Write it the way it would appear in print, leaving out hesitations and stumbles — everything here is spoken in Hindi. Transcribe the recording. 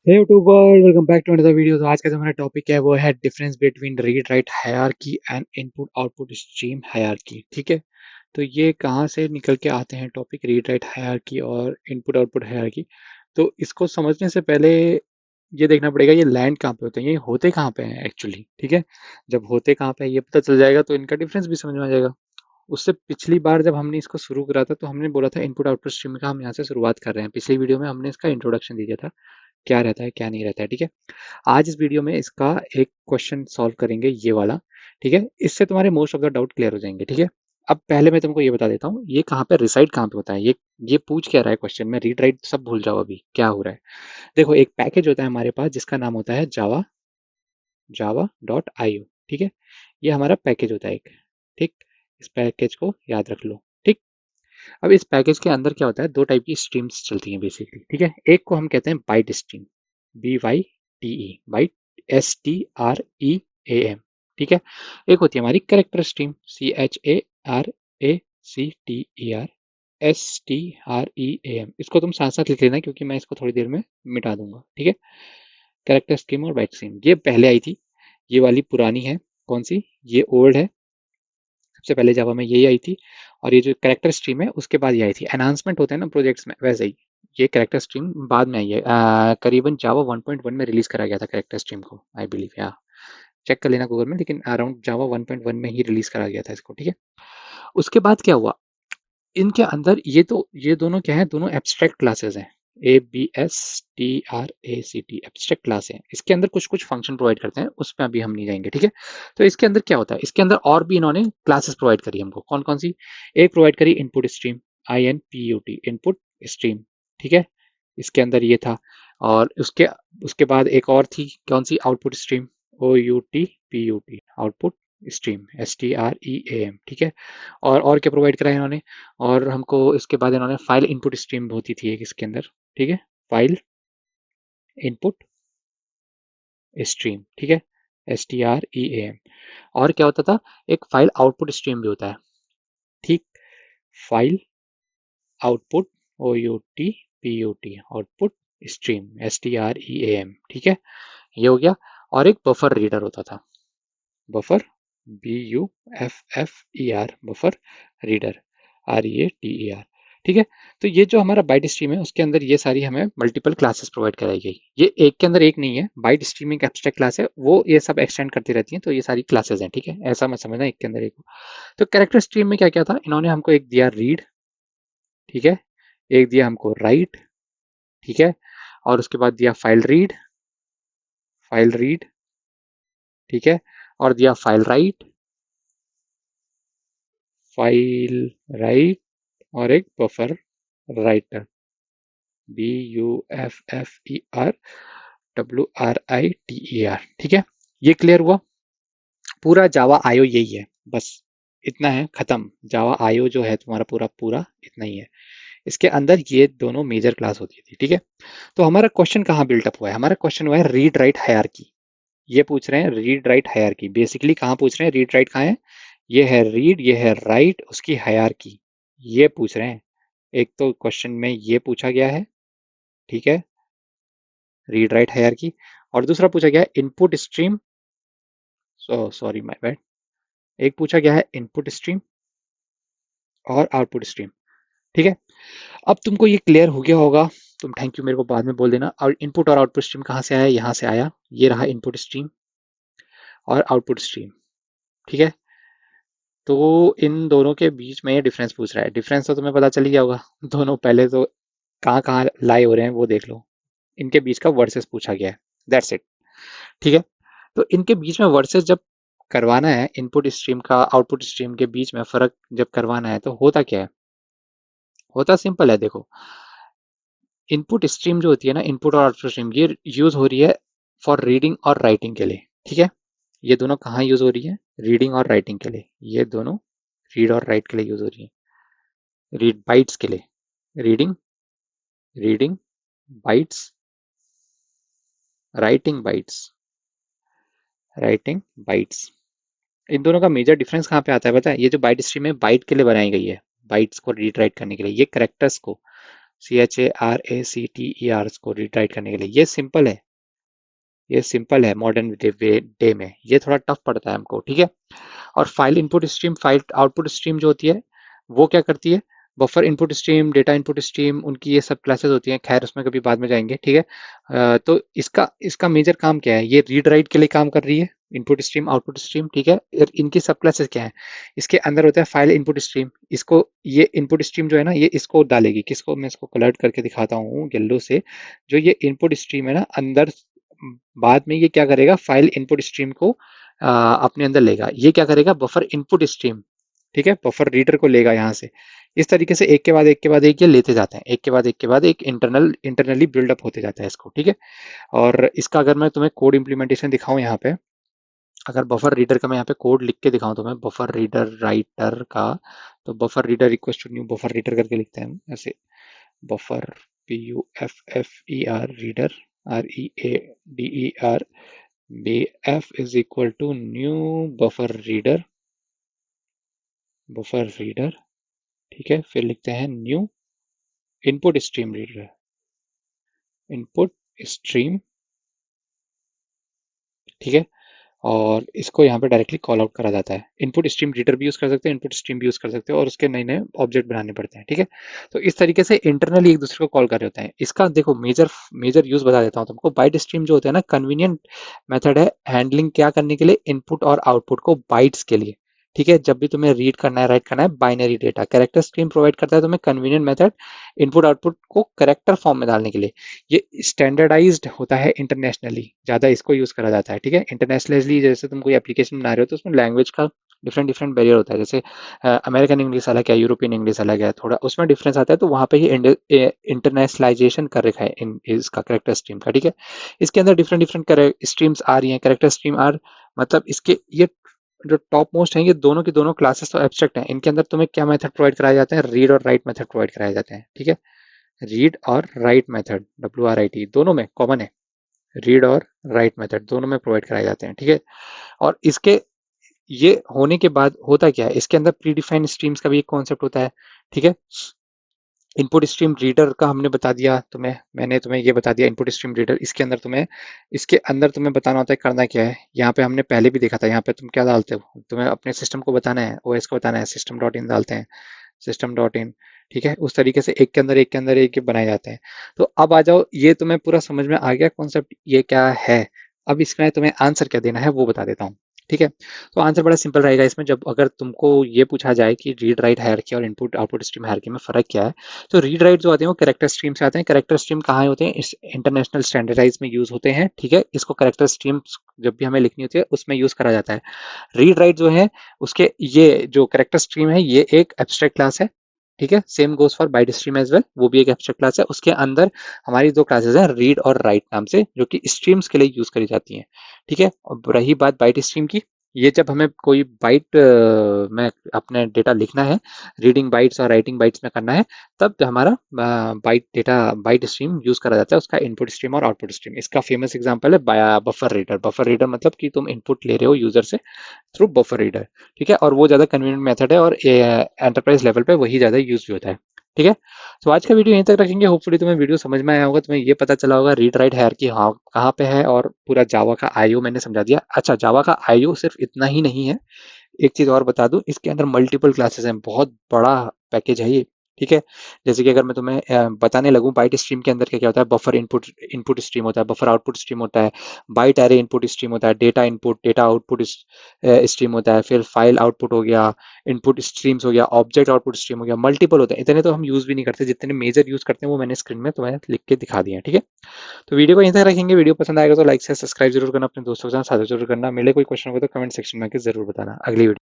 Hey YouTube world, welcome back to another video. तो आज का जो हमारा टॉपिक है वो है difference between read write hierarchy and input output stream hierarchy. ठीक है, तो ये कहाँ से निकल के आते हैं टॉपिक रीड राइट हायरार्की और इनपुट आउटपुट हायरार्की। तो इसको समझने से पहले ये देखना पड़ेगा ये लैंड कहाँ पे होते हैं, ये होते कहाँ पे हैं एक्चुअली। ठीक है, जब होते कहाँ पे हैं ये पता चल जाएगा तो इनका डिफरेंस भी समझ में आ जाएगा। उससे पिछली बार जब हमने इसको शुरू करा था तो हमने बोला था इनपुट आउटपुट स्ट्रीम का हम यहाँ से शुरुआत कर रहे हैं। पिछली वीडियो में हमने इसका इंट्रोडक्शन दिया था, क्या रहता है क्या नहीं रहता है। ठीक है, आज इस वीडियो में इसका एक क्वेश्चन सॉल्व करेंगे, ये वाला। ठीक है, इससे तुम्हारे most of the doubt clear हो जाएंगे। ठीक है, अब पहले मैं तुमको ये बता देता हूँ ये कहाँ पे रिसाइड कहाँ पे होता है। ये पूछ क्या रहा है क्वेश्चन में, रीड राइट सब भूल जाओ अभी क्या हो रहा है। देखो, एक पैकेज होता है हमारे पास जिसका नाम होता है जावा java.io। ठीक है, ये हमारा पैकेज होता है एक। ठीक, इस पैकेज को याद रख लो। ठीक, अब इस पैकेज के अंदर क्या होता है, दो टाइप की स्ट्रीम्स चलती हैं बेसिकली। ठीक है, एक को हम कहते हैं byte stream, BYTE, byte, STREAM। ठीक है, एक होती है हमारी कैरेक्टर स्ट्रीम, CHARACTER STREAM। इसको तुम साथ साथ लिख लेना क्योंकि मैं इसको थोड़ी देर में मिटा दूंगा। ठीक है, कैरेक्टर स्ट्रीम और बाइट स्ट्रीम ये पहले आई थी, ये वाली पुरानी है। कौन सी, ये ओल्ड है, सबसे पहले जावा में यही आई थी। और ये जो कैरेक्टर स्ट्रीम है उसके बाद ये आई थी। एनहांसमेंट होते हैं ना प्रोजेक्ट्स में, वैसे ही ये कैरेक्टर स्ट्रीम बाद में आई है। करीबन जावा 1.1 में रिलीज करा गया था कैरेक्टर स्ट्रीम को, आई बिलीव। या चेक कर लेना गूगल में, लेकिन अराउंड जावा 1.1 में ही रिलीज करा गया था इसको। ठीक है, उसके बाद क्या हुआ, इनके अंदर ये दोनों क्या है, दोनों एब्स्ट्रैक्ट क्लासेस हैं। ABSTRACT एब्स्ट्रैक्ट क्लास है, इसके अंदर कुछ कुछ फंक्शन प्रोवाइड करते हैं, उसमें अभी हम नहीं जाएंगे। ठीक है, तो इसके अंदर क्या होता है, इसके अंदर और भी इन्होंने क्लासेस प्रोवाइड करी हमको। कौन कौन सी, एक प्रोवाइड करी input stream, INPUT input stream. ठीक है, इसके अंदर ये था। और उसके उसके बाद एक और थी, कौन सी, output stream, OUTPUT output stream, STREAM। ठीक है, और क्या प्रोवाइड करा है इन्होंने, और हमको इसके बाद इन्होंने फाइल इनपुट स्ट्रीम होती थी एक इसके अंदर। ठीक है, फाइल इनपुट स्ट्रीम। ठीक है, STREAM। और क्या होता था, एक फाइल आउटपुट स्ट्रीम भी होता है। ठीक, file output, OUTPUT output stream, STREAM। ठीक है, ये हो गया। और एक बफर रीडर होता था, buffer, BUFFER buffer reader, READER। ठीक है, तो ये जो हमारा बाइट स्ट्रीम है उसके अंदर ये सारी हमें मल्टीपल क्लासेस प्रोवाइड कराई गई। ये एक के अंदर एक नहीं है, बाइट स्ट्रीम एक एब्स्ट्रैक्ट क्लास है, वो ये सब एक्सटेंड करती रहती हैं, तो ये सारी क्लासेस हैं। ठीक है, ऐसा मत समझना एक के अंदर एक। तो कैरेक्टर स्ट्रीम में क्या क्या था, इन्होंने हमको एक दिया रीड। ठीक है, एक दिया हमको राइट। ठीक है, और उसके बाद दिया फाइल रीड, फाइल रीड। ठीक है, और दिया फाइल राइट, फाइल राइट, और एक बफर राइटर, BUFFERWRITER। ठीक है, ये क्लियर हुआ। पूरा जावा आयो यही है, बस इतना है, खत्म। जावा आयो जो है तुम्हारा पूरा पूरा इतना ही है। इसके अंदर ये दोनों मेजर क्लास होती थी। ठीक है, तो हमारा क्वेश्चन कहाँ बिल्टअप हुआ है, हमारा क्वेश्चन हुआ है रीड राइट हायरार्की। ये पूछ रहे हैं रीड राइट हायरार्की, बेसिकली कहाँ पूछ रहे हैं, रीड राइट कहाँ है, ये है रीड, ये है राइट, उसकी हायरार्की ये पूछ रहे हैं। एक तो क्वेश्चन में ये पूछा गया है, ठीक है, रीड राइट हायरार्की। और दूसरा पूछा गया है input stream, sorry my bad, एक पूछा गया है इनपुट स्ट्रीम और आउटपुट स्ट्रीम। ठीक है, अब तुमको ये क्लियर हो गया होगा, तुम थैंक यू मेरे को बाद में बोल देना। और इनपुट और आउटपुट स्ट्रीम कहाँ से आया, यहाँ से आया, ये रहा इनपुट स्ट्रीम और आउटपुट स्ट्रीम। ठीक है, तो इन दोनों के बीच में ये डिफरेंस पूछ रहा है। डिफरेंस तो तुम्हें पता चल ही गया होगा, दोनों पहले तो कहाँ कहाँ लाई हो रहे हैं वो देख लो। इनके बीच का वर्सेस पूछा गया है, दैट्स इट। ठीक है, तो इनके बीच में वर्सेस जब करवाना है, इनपुट स्ट्रीम का आउटपुट स्ट्रीम के बीच में फर्क जब करवाना है तो होता क्या है, होता सिंपल है। देखो, इनपुट स्ट्रीम जो होती है ना, इनपुट और आउटपुट स्ट्रीम, ये यूज हो रही है फॉर रीडिंग और राइटिंग के लिए। ठीक है, ये दोनों कहाँ यूज हो रही है, रीडिंग और राइटिंग के लिए, ये दोनों रीड और राइट के लिए यूज हो रही है। रीड बाइट्स के लिए, reading, reading bytes, writing bytes, writing bytes. इन दोनों का मेजर डिफरेंस कहाँ पे आता है पता है, ये जो बाइट स्ट्रीम है बाइट के लिए बनाई गई है, बाइट्स को रीड राइट करने के लिए, ये करेक्टर्स को CHARACTER को रीड राइट करने के लिए। ये सिंपल है, ये सिंपल है मॉडर्न डे में, ये थोड़ा टफ पड़ता है हमको, ठीक है। और file input stream, file output stream जो होती है वो क्या करती है, buffer input stream, data input stream, उनकी ये सब क्लासेस होती हैं, खैर उसमें कभी बाद में जाएंगे, ठीक है। तो इसका इसका मेजर काम क्या है, ये रीड राइट के लिए काम कर रही है, इनपुट स्ट्रीम आउटपुट स्ट्रीम, ठीक है। और इनकी सब क्लासेस क्या है, इसके अंदर होता है फाइल इनपुट स्ट्रीम, इसको ये इनपुट स्ट्रीम जो है ना, ये इसको डालेगी किसको, मैं इसको कलर्ट करके दिखाता हूँ येलो से। जो ये इनपुट स्ट्रीम है ना अंदर, बाद में ये क्या करेगा, फाइल इनपुट स्ट्रीम को अपने अंदर लेगा। ये क्या करेगा, बफर इनपुट स्ट्रीम, ठीक है, बफर रीडर को लेगा यहाँ से। इस तरीके से एक के बाद एक के बाद एक ये लेते जाते हैं, एक के बाद एक के बाद एक इंटरनली बिल्डअप होते जाता है इसको, ठीक है। और इसका अगर मैं तुम्हें कोड इम्प्लीमेंटेशन दिखाऊं यहाँ पे, अगर बफर रीडर का मैं यहाँ पे कोड लिख के दिखाऊं तो मैं बफर रीडर राइटर का, तो buffer reader equal to new buffer reader करके लिखते हैं हम ऐसे, buffer PUFFER reader READER BF is equal to new buffer reader, ठीक है। फिर लिखते हैं new input stream reader, input stream, ठीक है। और इसको यहाँ पे डायरेक्टली कॉल आउट करा जाता है। इनपुट स्ट्रीम रीडर भी यूज कर सकते हैं, इनपुट स्ट्रीम भी यूज कर सकते हैं, और उसके नए नए ऑब्जेक्ट बनाने पड़ते हैं, ठीक है। तो इस तरीके से इंटरनली एक दूसरे को कॉल कर रहे होते हैं। इसका देखो मेजर मेजर यूज बता देता हूँ तुमको। बाइट स्ट्रीम जो होता है ना, कन्वीनियंट मेथड है हैंडलिंग क्या करने के लिए, इनपुट और आउटपुट को बाइट्स के लिए, ठीक है। जब भी तुम्हें रीड करना है राइट करना है binary data, character stream provide करता है तुम्हें कन्वीनियंट मेथड इनपुट आउटपुट को करेक्टर फॉर्म में डालने के लिए। ये स्टैंडर्डाइज्ड होता है इंटरनेशनली, ज़्यादा इसको यूज़ करा जाता है, ठीक है। इंटरनेशनली जैसे तुम कोई एप्लीकेशन बना रहे हो तो उसमें लैंग्वेज का डिफरेंट डिफरेंट बैरियर होता है, जैसे अमेरिकन इंग्लिश अलग है, यूरोपियन इंग्लिश अलग है, थोड़ा उसमें डिफरेंस आता है, तो वहाँ पे ये इंटरनेशनलाइजेशन कर रखा है इन इसका करेक्टर स्ट्रीम का, ठीक है। इसके अंदर डिफरेंट डिफरेंट स्ट्रीम्स आ रही हैं, करेक्टर स्ट्रीम आर, मतलब इसके ये जो टॉप मोस्ट हैं, ये दोनों की दोनों क्लासेस तो एब्स्ट्रैक्ट हैं। इनके अंदर तुम्हें क्या मेथड प्रोवाइड कराए जाते हैं, रीड और राइट मेथड प्रोवाइड कराए जाते हैं, ठीक है। रीड और राइट मेथड WRIT दोनों में कॉमन है, रीड और राइट मेथड दोनों में प्रोवाइड कराए जाते हैं, ठीक है। और इसके ये होने के बाद होता क्या है, इसके अंदर प्री डिफाइंड स्ट्रीम्स का भी एक कॉन्सेप्ट होता है, ठीक है। इनपुट स्ट्रीम रीडर का हमने बता दिया तुम्हें, मैंने तुम्हें ये बता दिया इनपुट स्ट्रीम रीडर। इसके अंदर तुम्हें, इसके अंदर तुम्हें बताना होता है करना क्या है। यहाँ पे हमने पहले भी देखा था, यहाँ पे तुम क्या डालते हो, तुम्हें अपने सिस्टम को बताना है, OS को बताना है, system.in डालते हैं, system.in, ठीक है। उस तरीके से एक के अंदर एक के अंदर एक बनाए जाते हैं। तो अब आ जाओ, ये तुम्हें पूरा समझ में आ गया कॉन्सेप्ट ये क्या है। अब इसमें तुम्हें आंसर क्या देना है वो बता देता हूँ, ठीक है। तो आंसर बड़ा सिंपल रहेगा इसमें, जब अगर तुमको ये पूछा जाए कि रीड राइट हायरार्की और इनपुट आउटपुट स्ट्रीम हायरार्की में फर्क क्या है, तो रीड राइट जो आते हैं वो कैरेक्टर स्ट्रीम से आते हैं। कैरेक्टर स्ट्रीम कहाँ होते हैं, इस इंटरनेशनल स्टैंडर्डाइज में यूज होते हैं, ठीक है। इसको कैरेक्टर स्ट्रीम जब भी हमें लिखनी होती है उसमें यूज करा जाता है। रीड राइट जो है उसके, ये जो कैरेक्टर स्ट्रीम है ये एक एब्स्ट्रैक्ट क्लास है, ठीक है। Same goes for byte stream as well, वो भी एक एब्स्ट्रैक्ट क्लास है। उसके अंदर हमारी दो क्लासेस हैं, रीड और राइट नाम से, जो कि स्ट्रीम्स के लिए यूज करी जाती हैं, ठीक है। और रही बात बाइट स्ट्रीम की, ये जब हमें कोई बाइट में अपने डेटा लिखना है, रीडिंग बाइट्स और राइटिंग बाइट्स में करना है, तब हमारा बाइट स्ट्रीम यूज करा जाता है, उसका इनपुट स्ट्रीम और आउटपुट स्ट्रीम। इसका फेमस एग्जांपल है बफर रीडर। बफर रीडर मतलब कि तुम इनपुट ले रहे हो यूजर से थ्रू बफर रीडर, ठीक है। और वो ज़्यादा कन्वीनियंट मेथड है, और एंटरप्राइज लेवल पे वही ज़्यादा यूज भी होता है, ठीक है। तो आज का वीडियो यहीं तक रखेंगे। होपफुली तुम्हें वीडियो समझ में आया होगा, तुम्हें ये पता चला होगा रीड राइट हायरार्की हाँ कहाँ पे है, और पूरा जावा का आईओ मैंने समझा दिया। अच्छा, जावा का आईओ सिर्फ इतना ही नहीं है, एक चीज और बता दूं, इसके अंदर मल्टीपल क्लासेस हैं, बहुत बड़ा पैकेज है ये, ठीक है। जैसे कि अगर मैं तुम्हें बताने लगूं बाइट स्ट्रीम के अंदर क्या क्या होता है, बफर इनपुट इनपुट स्ट्रीम होता है, बफर आउटपुट स्ट्रीम होता है, बाइट एरे इनपुट स्ट्रीम होता है, data input data output stream होता है, फिर फाइल आउटपुट हो गया, इनपुट स्ट्रीम्स हो गया, ऑब्जेक्ट आउटपुट स्ट्रीम हो गया, मल्टीपल होते हैं। इतने तो हम यूज भी नहीं करते, जितने मेजर यूज करते हैं वो मैंने स्क्रीन में तुम्हें लिख के दिखा दिया है, ठीक है। तो वीडियो को यहीं तक रखेंगे। वीडियो पसंद आएगा तो लाइक से सब्सक्राइब जरूर करना, अपने दोस्तों के साथ साझा जरूर करना। मिले कोई क्वेश्चन हो तो कमेंट सेक्शन में आके जरूर बताना। अगली वीडियो